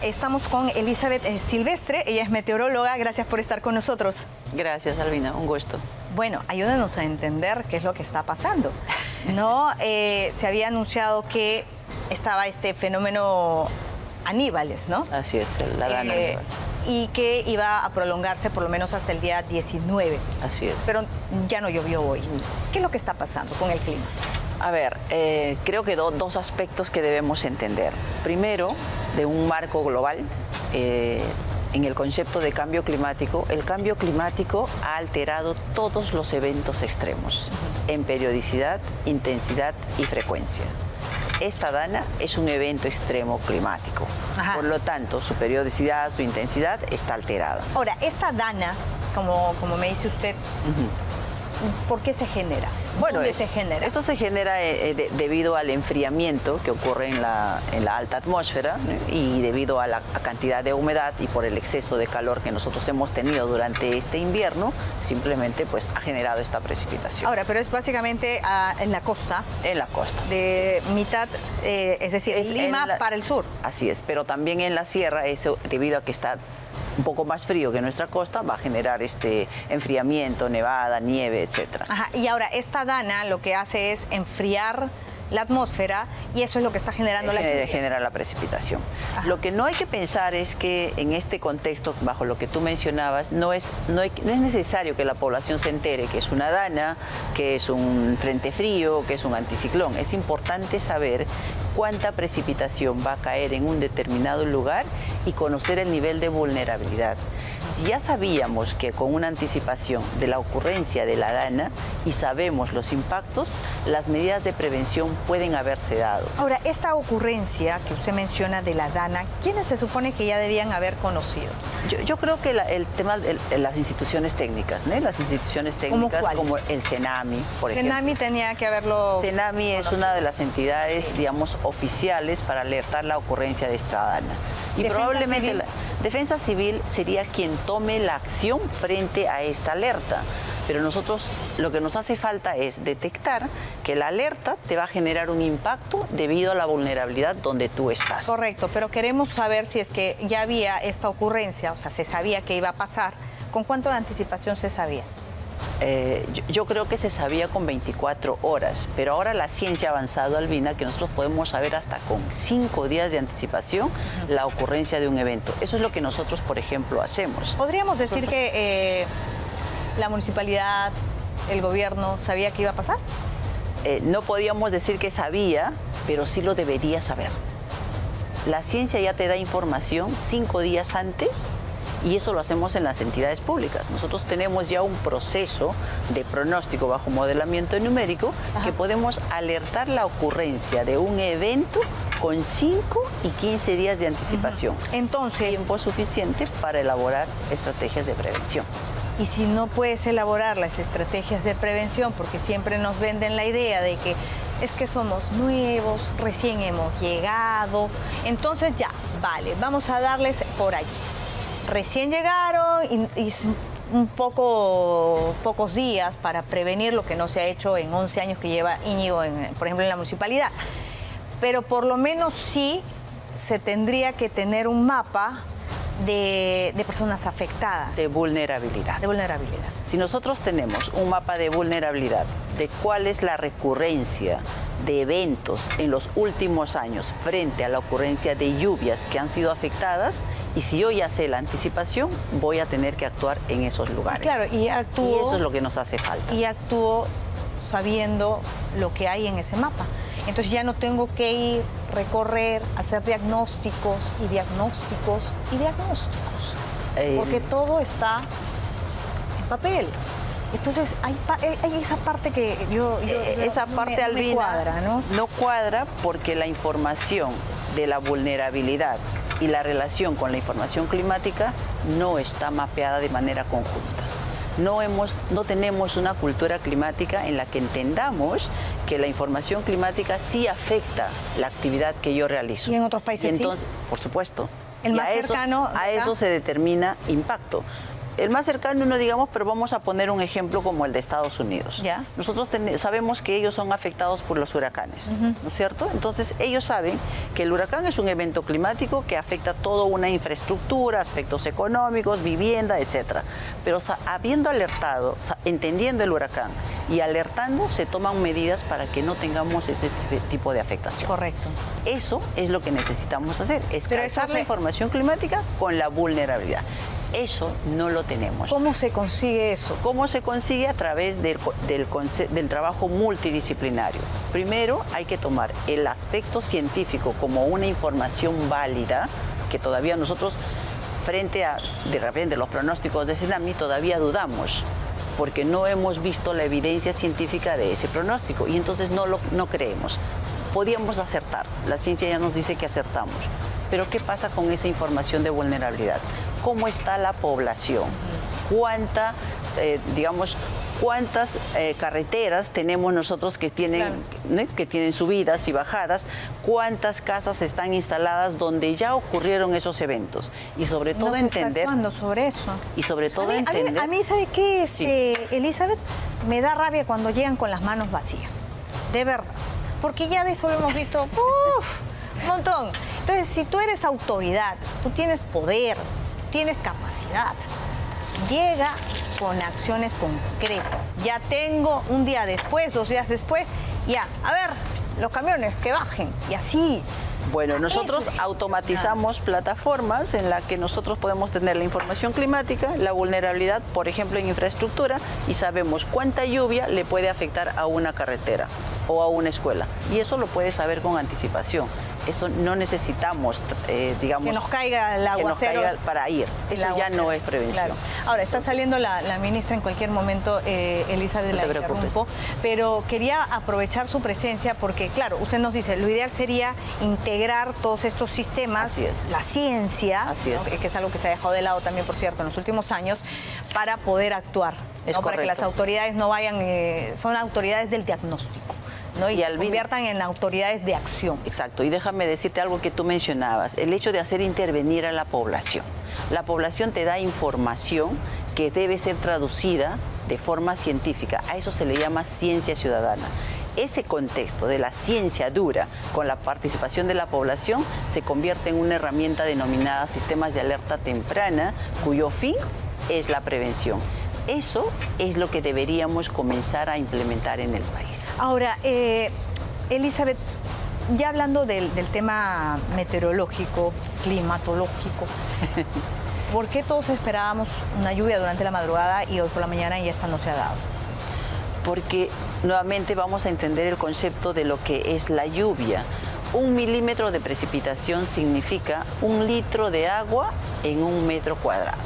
Estamos con Elizabeth Silvestre, ella es meteoróloga. Gracias por estar con nosotros. Gracias, Albina, un gusto. Bueno, ayúdanos a entender qué es lo que está pasando. No, se había anunciado que estaba este fenómeno Aníbales, ¿no? Así es, la Dana Aníbal. Y que iba a prolongarse por lo menos hasta el día 19. Así es. Pero ya no llovió hoy. ¿Qué es lo que está pasando con el clima? A ver, creo que dos aspectos que debemos entender. Primero, de un marco global, en el concepto de cambio climático, el cambio climático ha alterado todos los eventos extremos, en periodicidad, intensidad y frecuencia. Esta Dana es un evento extremo climático. Ajá. Por lo tanto, su periodicidad, su intensidad está alterada. Ahora, esta Dana, como me dice usted, ¿por qué se genera? Bueno, ¿dónde se genera? Esto se genera debido al enfriamiento que ocurre en la alta atmósfera, y debido a la cantidad de humedad y por el exceso de calor que nosotros hemos tenido durante este invierno, simplemente pues ha generado esta precipitación. Ahora, pero es básicamente en la costa. En la costa. De mitad, es decir, Lima para el sur. Así es, pero también en la sierra, eso debido a que está un poco más frío que nuestra costa, va a generar este enfriamiento, nevada, nieve, etcétera. Ajá, y ahora esta Dana lo que hace es enfriar la atmósfera y eso es lo que está generando genera la precipitación. Ajá. Lo que no hay que pensar es que en este contexto, bajo lo que tú mencionabas, no es necesario que la población se entere que es una Dana, que es un frente frío, que es un anticiclón. Es importante saber cuánta precipitación va a caer en un determinado lugar y conocer el nivel de vulnerabilidad. Si ya sabíamos que con una anticipación de la ocurrencia de la Dana y sabemos los impactos, las medidas de prevención pueden haberse dado. Ahora, esta ocurrencia que usted menciona de la Dana, ¿quiénes se supone que ya debían haber conocido? Yo creo que el tema de las instituciones técnicas, ¿no? Las instituciones técnicas como el CENAMI, por ejemplo. CENAMI tenía que haberlo... CENAMI es una de las entidades, digamos, oficiales para alertar la ocurrencia de esta Dana. Y probablemente la Defensa Civil sería quien tome la acción frente a esta alerta. Pero nosotros lo que nos hace falta es detectar que la alerta te va a generar un impacto debido a la vulnerabilidad donde tú estás. Correcto, pero queremos saber si es que ya había esta ocurrencia, o sea, se sabía que iba a pasar. ¿Con cuánto de anticipación se sabía? Yo creo que se sabía con 24 horas, pero ahora la ciencia ha avanzado, Albina, que nosotros podemos saber hasta con 5 días de anticipación la ocurrencia de un evento. Eso es lo que nosotros, por ejemplo, hacemos. ¿Podríamos decir que la municipalidad, el gobierno, sabía que iba a pasar? No podíamos decir que sabía, pero sí lo debería saber. La ciencia ya te da información 5 días antes. Y eso lo hacemos en las entidades públicas. Nosotros tenemos ya un proceso de pronóstico bajo modelamiento numérico. Ajá. Que podemos alertar la ocurrencia de un evento con 5 y 15 días de anticipación. Ajá. Entonces, tiempo suficiente para elaborar estrategias de prevención. Y si no puedes elaborar las estrategias de prevención, porque siempre nos venden la idea de que es que somos nuevos, recién hemos llegado, entonces ya, vale, vamos a darles por allí. Recién llegaron y pocos días para prevenir lo que no se ha hecho en 11 años que lleva Íñigo, por ejemplo, en la municipalidad. Pero por lo menos sí se tendría que tener un mapa de personas afectadas. De vulnerabilidad. De vulnerabilidad. Si nosotros tenemos un mapa de vulnerabilidad, de cuál es la recurrencia de eventos en los últimos años frente a la ocurrencia de lluvias que han sido afectadas, y si yo ya sé la anticipación, voy a tener que actuar en esos lugares. Claro, y eso es lo que nos hace falta. Y actúo sabiendo lo que hay en ese mapa. Entonces ya no tengo que ir, recorrer, hacer diagnósticos y diagnósticos y diagnósticos. Porque todo está en papel. Entonces hay esa parte que esa parte, Albina, me cuadra, ¿no? No cuadra porque la información de la vulnerabilidad y la relación con la información climática no está mapeada de manera conjunta. No tenemos una cultura climática en la que entendamos que la información climática sí afecta la actividad que yo realizo. ¿Y en otros países entonces, sí? Por supuesto. El más cercano a eso se determina impacto. El más cercano no digamos, pero vamos a poner un ejemplo como el de Estados Unidos. ¿Ya? Nosotros sabemos que ellos son afectados por los huracanes, ¿no es cierto? Entonces ellos saben que el huracán es un evento climático que afecta toda una infraestructura, aspectos económicos, vivienda, etcétera. Pero habiendo alertado, entendiendo el huracán y alertando, se toman medidas para que no tengamos ese tipo de afectación. Correcto. Eso es lo que necesitamos hacer, es Pero calzar la información climática con la vulnerabilidad. Eso no lo tenemos. ¿Cómo se consigue eso? ¿Cómo se consigue? A través del trabajo multidisciplinario. Primero hay que tomar el aspecto científico como una información válida, que todavía nosotros, frente a de repente los pronósticos de tsunami, todavía dudamos, porque no hemos visto la evidencia científica de ese pronóstico y entonces no creemos. Podíamos acertar, la ciencia ya nos dice que acertamos, pero ¿qué pasa con esa información de vulnerabilidad? ¿Cómo está la población? ¿Cuántas carreteras tenemos nosotros que tienen, claro, que tienen subidas y bajadas? ¿Cuántas casas están instaladas donde ya ocurrieron esos eventos? Y sobre todo entender... ¿Cuándo sobre eso? Y sobre todo entender... A mí, ¿sabe qué, Elizabeth? Me da rabia cuando llegan con las manos vacías. De verdad. Porque ya de eso lo hemos visto un montón. Entonces, si tú eres autoridad, tú tienes poder, tienes capacidad, llega con acciones concretas. Ya tengo un día después, 2 días después, ya, a ver, los camiones que bajen, y así. Bueno, nosotros automatizamos plataformas en las que nosotros podemos tener la información climática, la vulnerabilidad, por ejemplo, en infraestructura, y sabemos cuánta lluvia le puede afectar a una carretera o a una escuela. Y eso lo puedes saber con anticipación. Eso no necesitamos, digamos... Que nos caiga el aguacero. Que nos caiga para ir. Eso ya no es prevención. Claro. Ahora, está saliendo la ministra en cualquier momento, Elizabeth, la interrumpo, pero quería aprovechar su presencia porque, claro, usted nos dice, lo ideal sería integrar todos estos sistemas, la ciencia, ¿no? Que es algo que se ha dejado de lado también, por cierto, en los últimos años, para poder actuar, ¿no? Para que las autoridades no vayan, son autoridades del diagnóstico, ¿no? Y se conviertan en autoridades de acción. Exacto, y déjame decirte algo que tú mencionabas, el hecho de hacer intervenir a la población. La población te da información que debe ser traducida de forma científica, a eso se le llama ciencia ciudadana. Ese contexto de la ciencia dura con la participación de la población se convierte en una herramienta denominada sistemas de alerta temprana, cuyo fin es la prevención. Eso es lo que deberíamos comenzar a implementar en el país. Ahora, Elizabeth, ya hablando del tema meteorológico, climatológico, ¿por qué todos esperábamos una lluvia durante la madrugada y hoy por la mañana y esta no se ha dado? Porque nuevamente vamos a entender el concepto de lo que es la lluvia. 1 milímetro de precipitación significa 1 litro de agua en 1 metro cuadrado.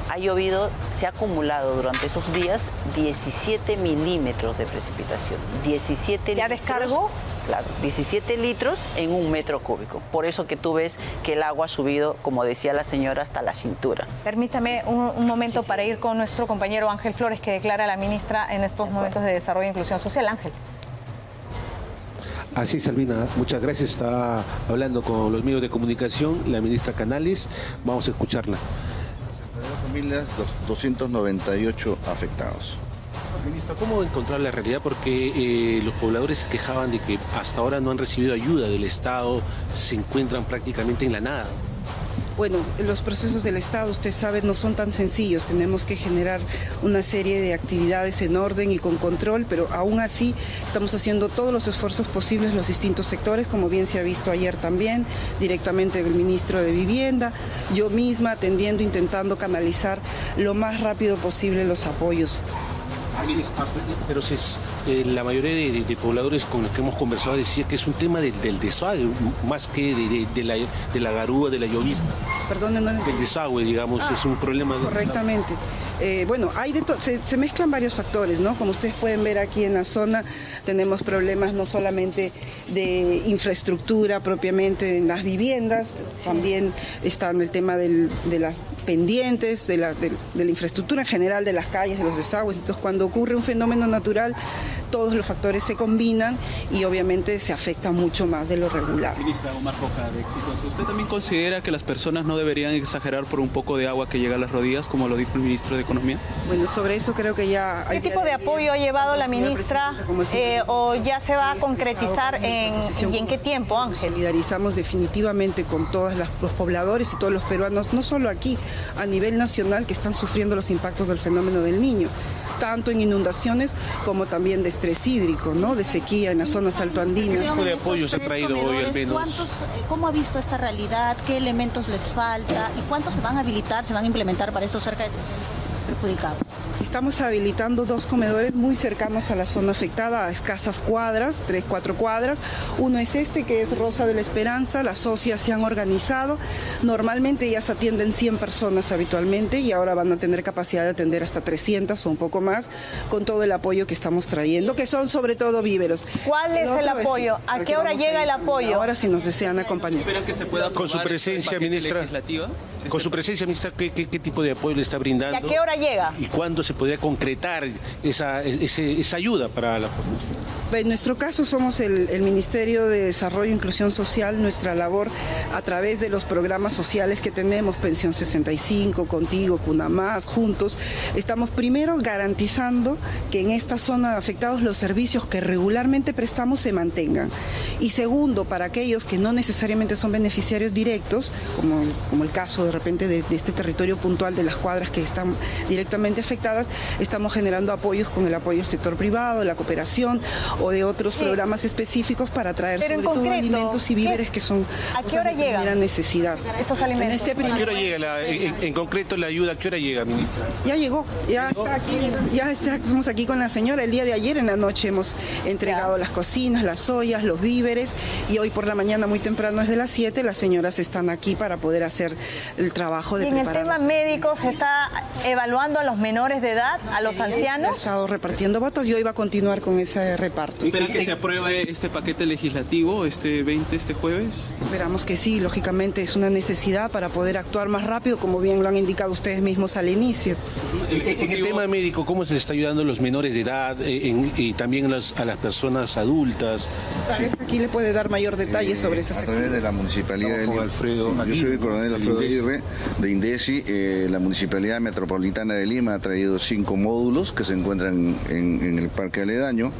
Ha llovido, se ha acumulado durante esos días 17 milímetros de precipitación. 17 ¿Ya litros, descargó? Claro, 17 litros en 1 metro cúbico. Por eso que tú ves que el agua ha subido, como decía la señora, hasta la cintura. Permítame un momento para ir con nuestro compañero Ángel Flores, que declara a la ministra en estos momentos de Desarrollo e Inclusión Social. Ángel. Así es, Albina, muchas gracias. Está hablando con los medios de comunicación la ministra Canales. Vamos a escucharla. Familias, 298 afectados. Ministra, ¿cómo encontrar la realidad? Porque los pobladores se quejaban de que hasta ahora no han recibido ayuda del Estado, se encuentran prácticamente en la nada. Bueno, los procesos del Estado, usted sabe, no son tan sencillos. Tenemos que generar una serie de actividades en orden y con control, pero aún así estamos haciendo todos los esfuerzos posibles los distintos sectores, como bien se ha visto ayer también, directamente del ministro de Vivienda, yo misma atendiendo, intentando canalizar lo más rápido posible los apoyos. Pero la mayoría de pobladores con los que hemos conversado decía que es un tema del desagüe, más que de la garúa, de la llovizna. Perdón, no. El desagüe, digamos, es un problema. Correctamente. Bueno, se mezclan varios factores, ¿no? Como ustedes pueden ver aquí en la zona, tenemos problemas no solamente de infraestructura propiamente en las viviendas, también está el tema de las pendientes, de la infraestructura en general, de las calles, de los desagües. Entonces, cuando ocurre un fenómeno natural, todos los factores se combinan y obviamente se afecta mucho más de lo regular. Ministra Omar Joca, de Exitosa, ¿usted también considera que las personas no deberían exagerar por un poco de agua que llega a las rodillas, como lo dijo el ministro de Economía? Bueno, sobre eso creo que ya... ¿Qué tipo de apoyo ha llevado la ministra o ya se va a concretizar y en qué tiempo, Ángel? Solidarizamos definitivamente con todos los pobladores y todos los peruanos, no solo aquí, a nivel nacional, que están sufriendo los impactos del fenómeno del Niño, tanto en inundaciones como también de estrés hídrico, ¿no? De sequía en las zonas altoandinas. ¿Qué tipo de apoyo se ha traído hoy al menos? ¿Cómo ha visto esta realidad? ¿Qué elementos les falta? ¿Y cuántos se van a habilitar, se van a implementar para estos cerca de 300 perjudicados? Estamos habilitando 2 comedores muy cercanos a la zona afectada, a escasas cuadras, 3-4 cuadras. Uno es este, que es Rosa de la Esperanza. Las socias se han organizado. Normalmente ellas atienden 100 personas habitualmente y ahora van a tener capacidad de atender hasta 300 o un poco más, con todo el apoyo que estamos trayendo, que son sobre todo víveros. ¿Cuál es el apoyo? ¿A qué hora llega el apoyo? Ahora, si nos desean acompañar. ¿Esperan que se pueda Con su presencia, ministra, con su presencia, ministra, ¿qué tipo de apoyo le está brindando? ¿Y a qué hora llega? ¿Y cuándo se podría concretar esa ayuda para la población? En nuestro caso somos el Ministerio de Desarrollo e Inclusión Social. Nuestra labor a través de los programas sociales que tenemos, Pensión 65, Contigo, Cunamás, Juntos, estamos primero garantizando que en esta zona de afectados los servicios que regularmente prestamos se mantengan. Y segundo, para aquellos que no necesariamente son beneficiarios directos, como el caso de repente de este territorio puntual de las cuadras que están directamente afectadas, estamos generando apoyos con el apoyo del sector privado, de la cooperación o de otros programas específicos para traer sobre todo alimentos y víveres que son ¿a qué hora de primera necesidad. Estos alimentos. ¿A qué hora llega en concreto la ayuda? ¿A qué hora llega, ministra? Ya llegó, ya está aquí, estamos aquí con la señora. El día de ayer en la noche hemos entregado las cocinas, las ollas, los víveres, y hoy por la mañana muy temprano, desde las 7, las señoras están aquí para poder hacer el trabajo de preparar. ¿Y en el tema médico se está evaluando a los menores de edad, a los ancianos? Ha estado repartiendo votos y hoy va a continuar con ese reparto. ¿Esperan que se apruebe este paquete legislativo este jueves? Esperamos que sí, lógicamente es una necesidad para poder actuar más rápido, como bien lo han indicado ustedes mismos al inicio. En el tema médico, ¿cómo se le está ayudando a los menores de edad y también a las personas adultas? Aquí le puede dar mayor detalle sobre esas A través de la Municipalidad de Lima. Yo soy el coronel Alfredo Aguirre, de INDECI. La Municipalidad Metropolitana de Lima ha traído 5 módulos que se encuentran en el parque aledaño.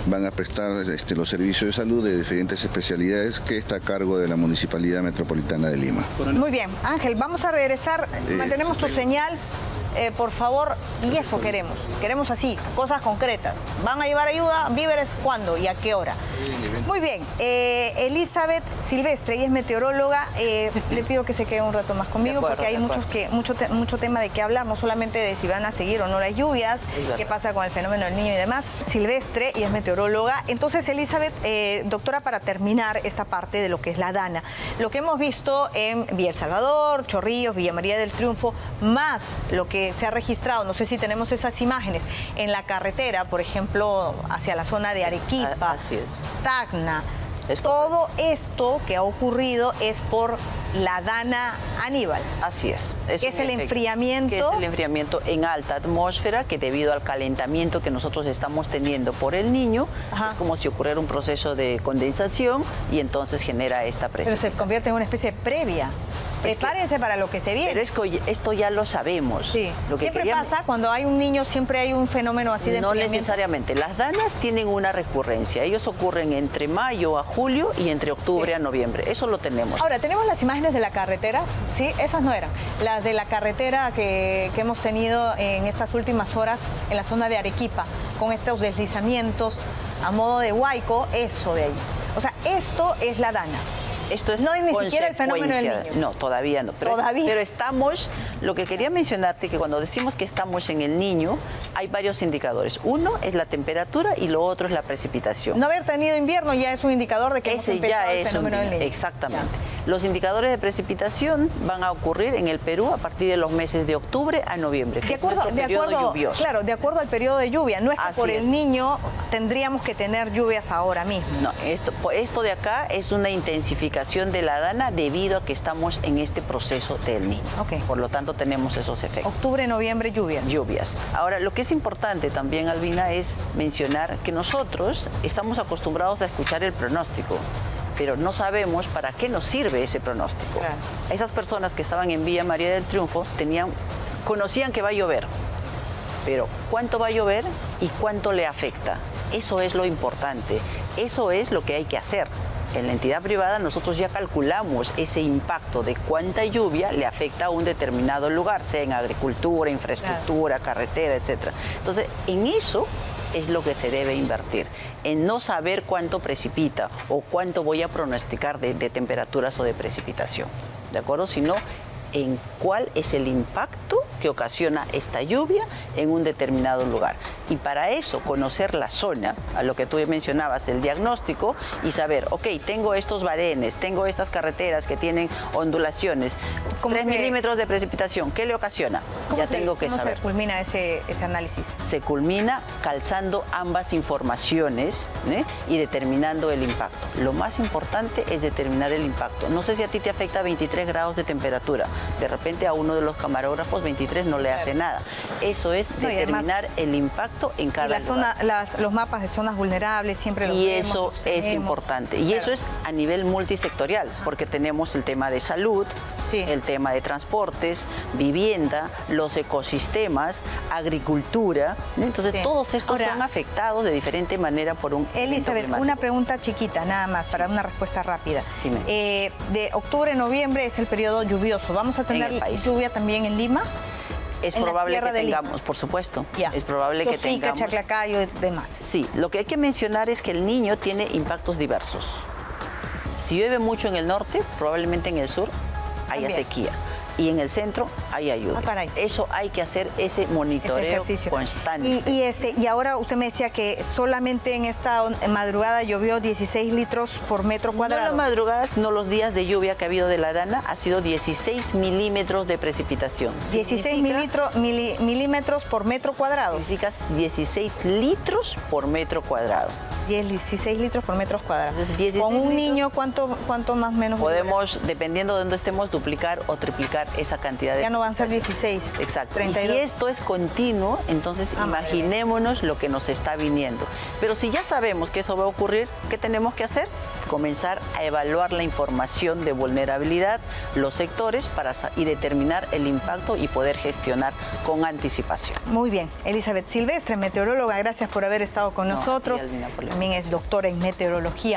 Van a prestar los servicios de salud de diferentes especialidades que está a cargo de la Municipalidad Metropolitana de Lima. Muy bien, Ángel, vamos a regresar, mantenemos tu señal, por favor, y eso queremos así, cosas concretas. ¿Van a llevar ayuda? ¿Víveres? ¿Cuándo y a qué hora? Muy bien, Elizabeth Silvestre, ella es meteoróloga, le pido que se quede un rato más conmigo porque hay mucho tema de qué hablar, no solamente de si van a seguir o no las lluvias, qué pasa con el fenómeno del Niño y demás. Silvestre, y es meteoróloga. Entonces, Elizabeth, doctora, para terminar esta parte de lo que es la DANA, lo que hemos visto en Villa El Salvador, Chorrillos, Villa María del Triunfo, más lo que se ha registrado, no sé si tenemos esas imágenes, en la carretera, por ejemplo, hacia la zona de Arequipa, Tacna. Todo esto que ha ocurrido es por la DANA Aníbal. Así es. ¿Qué es el enfriamiento? Que es el enfriamiento en alta atmósfera, que debido al calentamiento que nosotros estamos teniendo por el Niño, es como si ocurriera un proceso de condensación y entonces genera esta presión. Pero se convierte en una especie previa. Prepárense para lo que se viene. Pero es que esto ya lo sabemos. Sí. Siempre pasa, cuando hay un niño, siempre hay un fenómeno así de enfriamiento. No necesariamente. Las danas tienen una recurrencia. Ellos ocurren entre mayo a julio y entre octubre a noviembre. Eso lo tenemos. Ahora, tenemos las imágenes de la carretera, ¿sí? Esas no eran. Las de la carretera que hemos tenido en estas últimas horas en la zona de Arequipa, con estos deslizamientos a modo de huaico, eso de ahí. O sea, esto es la DANA. Esto es no es ni siquiera el fenómeno del Niño. No, todavía no. Pero estamos, lo que quería mencionarte, que cuando decimos que estamos en el Niño, hay varios indicadores. Uno es la temperatura y lo otro es la precipitación. No haber tenido invierno ya es un indicador de que hemos empezado el fenómeno del Niño. Exactamente. Ya. Los indicadores de precipitación van a ocurrir en el Perú a partir de los meses de octubre a noviembre, que es nuestro periodo lluvioso. Claro, de acuerdo al periodo de lluvia. No es que Así por es. el niño tendríamos que tener lluvias ahora mismo. No, esto de acá es una intensificación de la dana debido a que estamos en este proceso del niño. Ok. Por lo tanto, tenemos esos efectos. Octubre, noviembre, lluvias. Lluvias. Ahora, lo que es importante también, Albina, es mencionar que nosotros estamos acostumbrados a escuchar el pronóstico, pero no sabemos para qué nos sirve ese pronóstico. Claro. Esas personas que estaban en Villa María del Triunfo conocían que va a llover, pero ¿cuánto va a llover y cuánto le afecta? Eso es lo importante, eso es lo que hay que hacer. En la entidad privada nosotros ya calculamos ese impacto de cuánta lluvia le afecta a un determinado lugar, sea en agricultura, infraestructura, carretera, etcétera. Entonces, en eso es lo que se debe invertir, en no saber cuánto precipita o cuánto voy a pronosticar de temperaturas o de precipitación, ¿de acuerdo? Sino en cuál es el impacto que ocasiona esta lluvia en un determinado lugar. Y para eso, conocer la zona, a lo que tú mencionabas, el diagnóstico, y saber, ok, tengo estos badenes, tengo estas carreteras que tienen ondulaciones, 3 milímetros de precipitación, ¿qué le ocasiona? Ya tengo que saber. ¿Cómo se culmina ese análisis? Se culmina calzando ambas informaciones, ¿eh? Y determinando el impacto. Lo más importante es determinar el impacto. No sé si a ti te afecta 23 grados de temperatura. De repente a uno de los camarógrafos 23 no le hace nada. Eso es determinar el impacto en cada lugar. Los mapas de zonas vulnerables siempre los vemos. Y eso es importante. Y eso es a nivel multisectorial, porque tenemos el tema de salud, el tema de transportes, vivienda, los ecosistemas, agricultura. Entonces todos estos son afectados de diferente manera por un evento climático. Una pregunta chiquita, nada más, para una respuesta rápida. De octubre a noviembre es el periodo lluvioso. ¿Vamos a tener lluvia también en Lima? Es probable que tengamos, por supuesto. Es probable que tengamos. Chaclacayo y demás. Sí, lo que hay que mencionar es que el Niño tiene impactos diversos. Si llueve mucho en el norte, probablemente en el sur haya sequía. Y en el centro hay ayuda. Eso hay que hacer ese monitoreo constante. Y ahora usted me decía que solamente en esta madrugada llovió 16 litros por metro cuadrado. No las madrugadas, sino los días de lluvia que ha habido de la dana, ha sido 16 milímetros de precipitación. 16 milímetros por metro cuadrado. Significa 16 litros por metro cuadrado. 16 litros por metros cuadrados. Con un niño, ¿cuánto más o menos? Podemos, dependiendo de dónde estemos, duplicar o triplicar esa cantidad de... Ya no van a ser 16. Exacto. 32. Y si esto es continuo, entonces imaginémonos lo que nos está viniendo. Pero si ya sabemos que eso va a ocurrir, ¿qué tenemos que hacer? Comenzar a evaluar la información de vulnerabilidad, los sectores, y determinar el impacto y poder gestionar con anticipación. Muy bien. Elizabeth Silvestre, meteoróloga, gracias por haber estado con nosotros. También es doctora en meteorología.